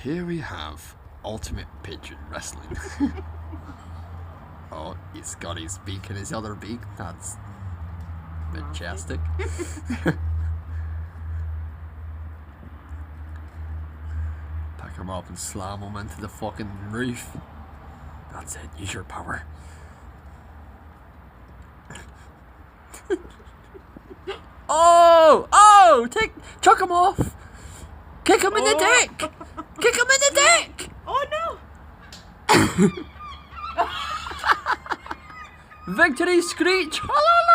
here we have Ultimate Pigeon Wrestling. Oh, he's got his beak in his other beak. That's majestic. Pick him up and slam him into the fucking roof. That's it, use your power. Oh! Chuck him off! Kick him in the dick! Kick him in the dick! Oh no! Victory screech! Hallelujah!